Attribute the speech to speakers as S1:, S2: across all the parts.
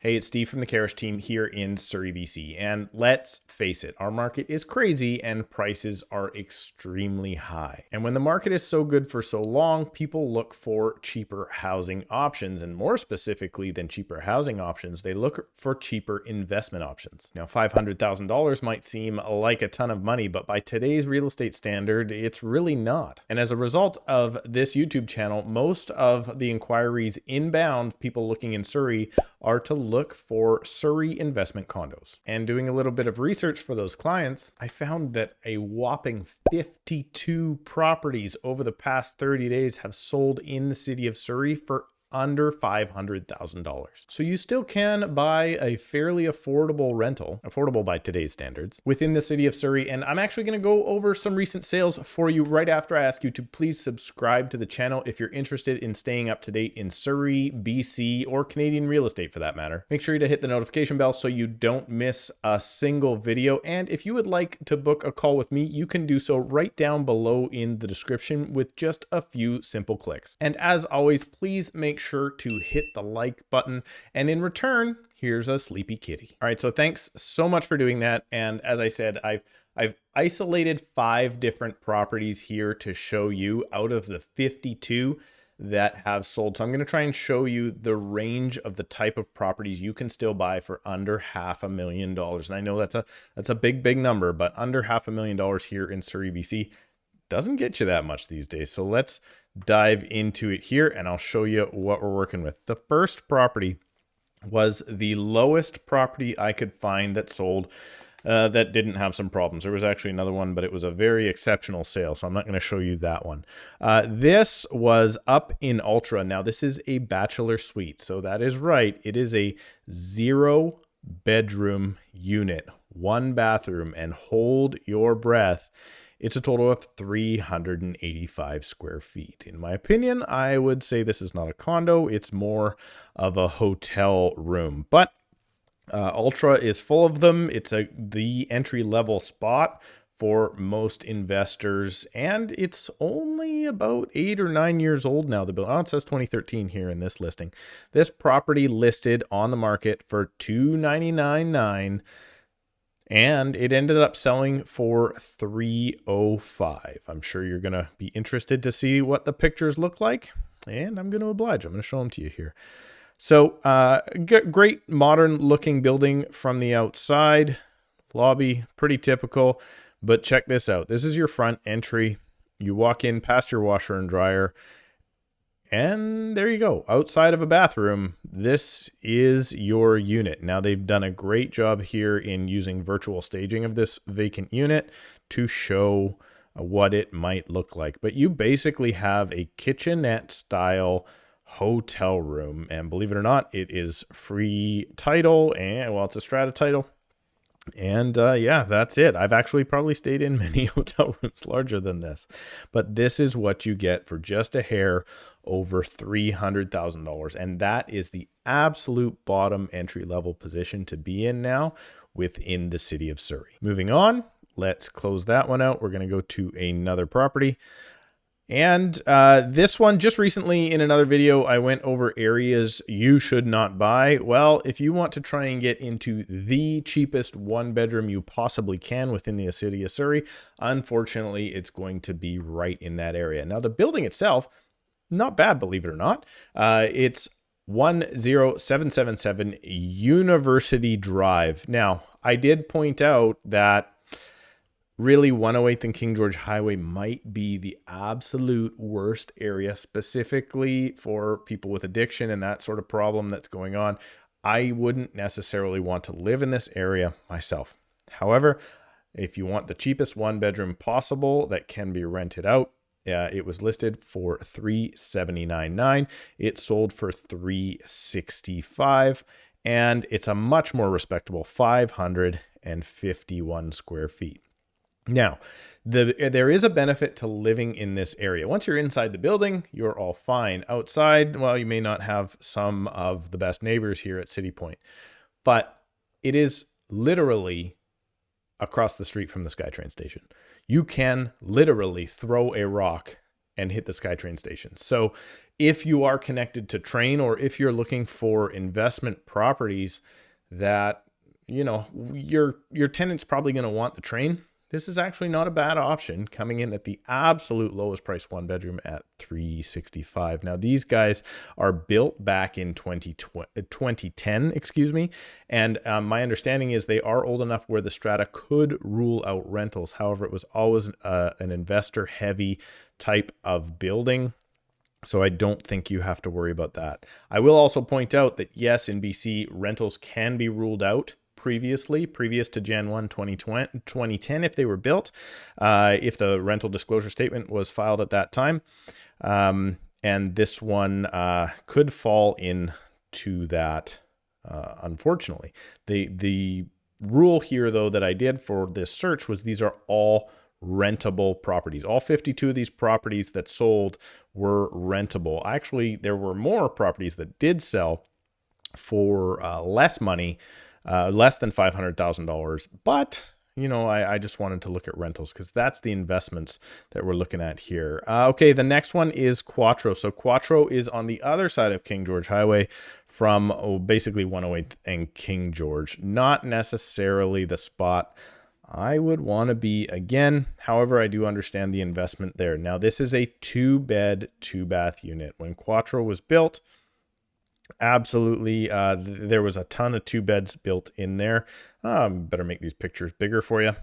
S1: Hey, it's Steve from the Karrasch team here in Surrey, BC. And let's face it, our market is crazy and prices are extremely high. And when the market is so good for so long, people look for cheaper housing options. And more specifically than cheaper housing options, they look for cheaper investment options. Now, $500,000 might seem like a ton of money, but by today's real estate standard, it's really not. And as a result of this YouTube channel, most of the inquiries inbound, people looking in Surrey, are to look for Surrey investment condos. And doing a little bit of research for those clients, I found that a whopping 52 properties over the past 30 days have sold in the city of Surrey for under $500,000. So you still can buy a fairly affordable rental, affordable by today's standards, within the city of Surrey. And I'm actually going to go over some recent sales for you right after I ask you to please subscribe to the channel if you're interested in staying up to date in Surrey, BC, or Canadian real estate for that matter. Make sure to hit the notification bell so you don't miss a single video. And if you would like to book a call with me, you can do so right down below in the description with just a few simple clicks. And as always, please make sure to hit the like button, and in return, here's a sleepy kitty. All right, so thanks so much for doing that. And as I said, I've isolated 5 different properties here to show you out of the 52 that have sold. So I'm going to try and show you the range of the type of properties you can still buy for under $500,000. And I know that's a big number, but under $500,000 here in Surrey, BC doesn't get you that much these days. So let's dive into it here and I'll show you what we're working with. The first property was the lowest property I could find that sold that didn't have some problems. There was actually another one, but it was a very exceptional sale, so I'm not going to show you that one. This was up in Ultra. Now, this is a bachelor suite, so that is right. It is a 0-bedroom unit, 1 bathroom, and hold your breath. It's a total of 385 square feet. In my opinion, I would say this is not a condo. It's more of a hotel room. But Ultra is full of them. It's the entry-level spot for most investors. And it's only about 8 or 9 years old now. The bill, it says 2013 here in this listing. This property listed on the market for $299,900. And it ended up selling for $305,000. I'm sure you're going to be interested to see what the pictures look like. And I'm going to oblige. I'm going to show them to you here. So great modern looking building from the outside. Lobby, pretty typical. But check this out. This is your front entry. You walk in past your washer and dryer. And there you go. Outside of a bathroom, this is your unit. Now, they've done a great job here in using virtual staging of this vacant unit to show what it might look like. But you basically have a kitchenette style hotel room. And believe it or not, it is free title. And well, it's a strata title. And yeah, that's it. I've actually probably stayed in many hotel rooms larger than this. But this is what you get for just a hair over $300,000. And that is the absolute bottom entry level position to be in now within the city of Surrey. Moving on, let's close that one out. We're going to go to another property. And this one, just recently in another video, I went over areas you should not buy. Well, if you want to try and get into the cheapest 1-bedroom you possibly can within the city of Surrey, unfortunately, it's going to be right in that area. Now, the building itself, not bad, believe it or not. It's 10777 University Drive. Now, I did point out that really 108th and King George Highway might be the absolute worst area, specifically for people with addiction and that sort of problem that's going on. I wouldn't necessarily want to live in this area myself. However, if you want the cheapest 1-bedroom possible that can be rented out, it was listed for $379,900. It sold for $365,000, and it's a much more respectable 551 square feet. Now, there is a benefit to living in this area. Once you're inside the building, you're all fine. Outside, well, you may not have some of the best neighbors here at City Point, but it is literally across the street from the SkyTrain station. You can literally throw a rock and hit the SkyTrain station. So if you are connected to train, or if you're looking for investment properties that, you know, your tenant's probably going to want the train, this is actually not a bad option, coming in at the absolute lowest price one bedroom at $365. Now, these guys are built back in 2010, excuse me. And my understanding is they are old enough where the strata could rule out rentals. However, it was always an investor heavy type of building. So I don't think you have to worry about that. I will also point out that yes, in BC, rentals can be ruled out previous to Jan 1, 2010, if they were built, if the rental disclosure statement was filed at that time. And this one could fall into that, unfortunately. The rule here, though, that I did for this search was these are all rentable properties. All 52 of these properties that sold were rentable. Actually, there were more properties that did sell for less money, less than $500,000. But, you know, I just wanted to look at rentals because that's the investments that we're looking at here. Okay, the next one is Quattro. So Quattro is on the other side of King George Highway from basically 108 and King George. Not necessarily the spot I would want to be again. However, I do understand the investment there. Now, this is a 2-bed, 2-bath unit. When Quattro was built, absolutely, there was a ton of 2 beds built in there. Better make these pictures bigger for you.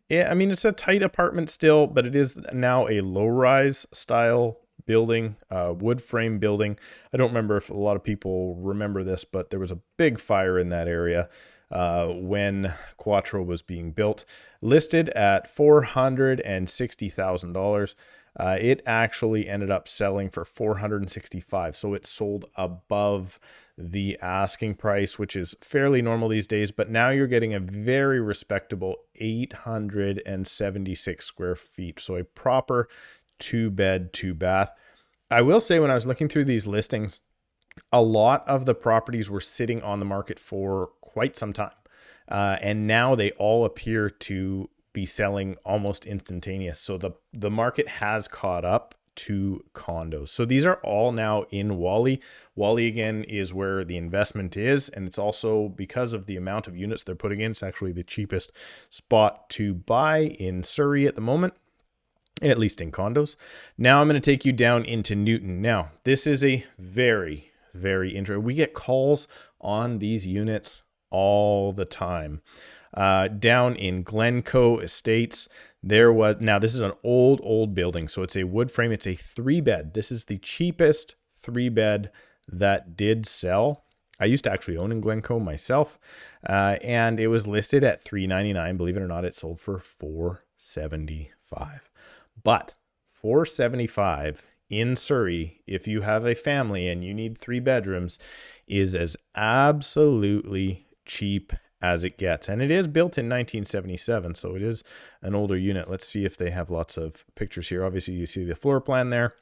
S1: Yeah, I mean, it's a tight apartment still, but it is now a low-rise style building, wood frame building. I don't remember if a lot of people remember this, but there was a big fire in that area when Quattro was being built. Listed at $460,000. It actually ended up selling for $465,000. So it sold above the asking price, which is fairly normal these days. But now you're getting a very respectable 876 square feet. So a proper 2-bed, 2-bath. I will say, when I was looking through these listings, a lot of the properties were sitting on the market for quite some time. And now they all appear to be selling almost instantaneous. So the market has caught up to condos. So these are all now in Wally. Wally, again, is where the investment is. And it's also, because of the amount of units they're putting in, it's actually the cheapest spot to buy in Surrey at the moment, at least in condos. Now I'm going to take you down into Newton. Now, this is a very, very interesting. We get calls on these units all the time. Down in Glencoe Estates, now this is an old building. So it's a wood frame. It's a 3-bed. This is the cheapest 3-bed that did sell. I used to actually own in Glencoe myself. And it was listed at $399. Believe it or not, it sold for $475. But $475 in Surrey, if you have a family and you need 3 bedrooms, is as absolutely cheap as it gets. And it is built in 1977, so it is an older unit. Let's see if they have lots of pictures here. Obviously, you see the floor plan there.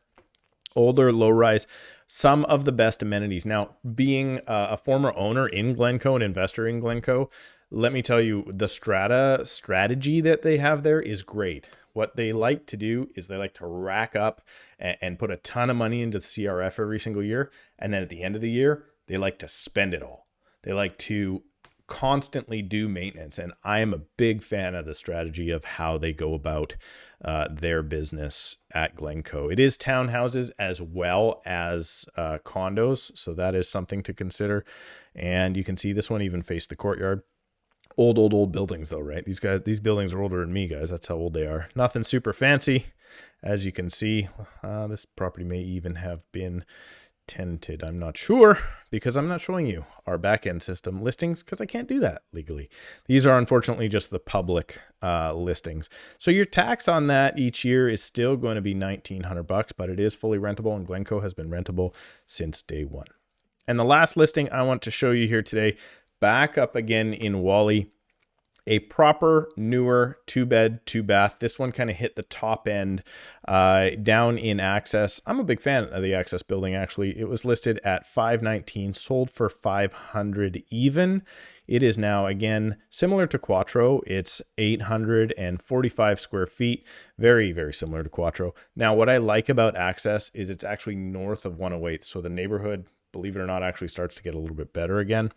S1: Older, low-rise, some of the best amenities. Now, being a former owner in Glencoe, an investor in Glencoe, let me tell you, the strata strategy that they have there is great. What they like to do is they like to rack up and put a ton of money into the CRF every single year. And then at the end of the year, they like to spend it all. They like to constantly do maintenance. And I am a big fan of the strategy of how they go about their business at Glencoe. It is townhouses as well as condos. So that is something to consider. And you can see this one even faced the courtyard. Old buildings though, right? These buildings are older than me, guys. That's how old they are. Nothing super fancy. As you can see, this property may even have been tenanted. I'm not sure, because I'm not showing you our back-end system listings because I can't do that legally. These are unfortunately just the public listings. So your tax on that each year is still going to be $1,900, but it is fully rentable, and Glencoe has been rentable since day one. And the last listing I want to show you here today, back up again in Wally. a proper newer 2-bed, 2-bath. This one kind of hit the top end down in Access. I'm a big fan of the Access building, actually. It was listed at $519, sold for $500 even. It is now, again, similar to Quattro. It's 845 square feet. Very, very similar to Quattro. Now, what I like about Access is it's actually north of 108. So the neighborhood, believe it or not, actually starts to get a little bit better again.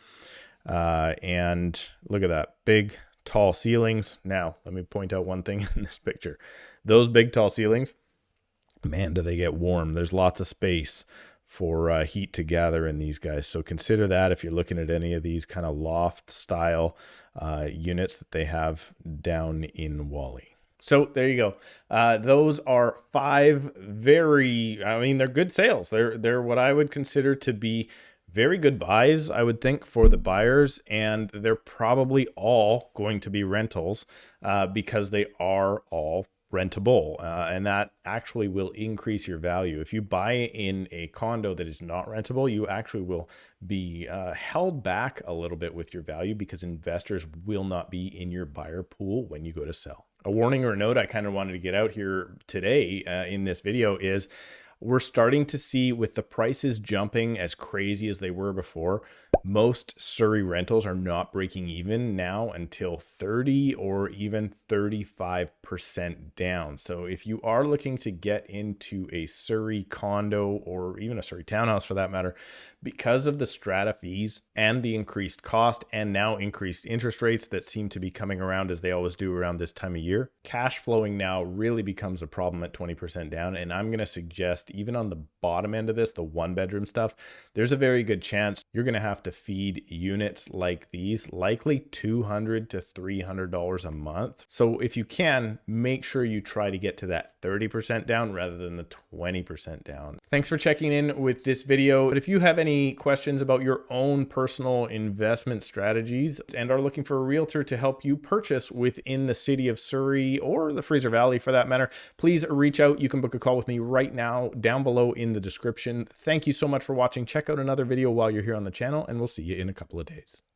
S1: And look at that, big, tall ceilings. Now, let me point out one thing in this picture. Those big, tall ceilings, man, do they get warm. There's lots of space for heat to gather in these guys. So consider that if you're looking at any of these kind of loft style units that they have down in Wally. So there you go. Those are 5 very, I mean, they're good sales. They're what I would consider to be very good buys, I would think, for the buyers, and they're probably all going to be rentals because they are all rentable, and that actually will increase your value. If you buy in a condo that is not rentable, you actually will be held back a little bit with your value because investors will not be in your buyer pool when you go to sell. A warning or a note I kind of wanted to get out here today in this video is we're starting to see, with the prices jumping as crazy as they were before, most Surrey rentals are not breaking even now until 30 or even 35% down. So if you are looking to get into a Surrey condo or even a Surrey townhouse for that matter, because of the strata fees and the increased cost and now increased interest rates that seem to be coming around as they always do around this time of year, cash flowing now really becomes a problem at 20% down. And I'm going to suggest, even on the bottom end of this, the 1-bedroom stuff, there's a very good chance you're going to have to feed units like these, likely $200 to $300 a month. So if you can, make sure you try to get to that 30% down rather than the 20% down. Thanks for checking in with this video. But if you have any questions about your own personal investment strategies and are looking for a realtor to help you purchase within the city of Surrey or the Fraser Valley for that matter, please reach out. You can book a call with me right now down below in the description. Thank you so much for watching. Check out another video while you're here on the channel, and we'll see you in a couple of days.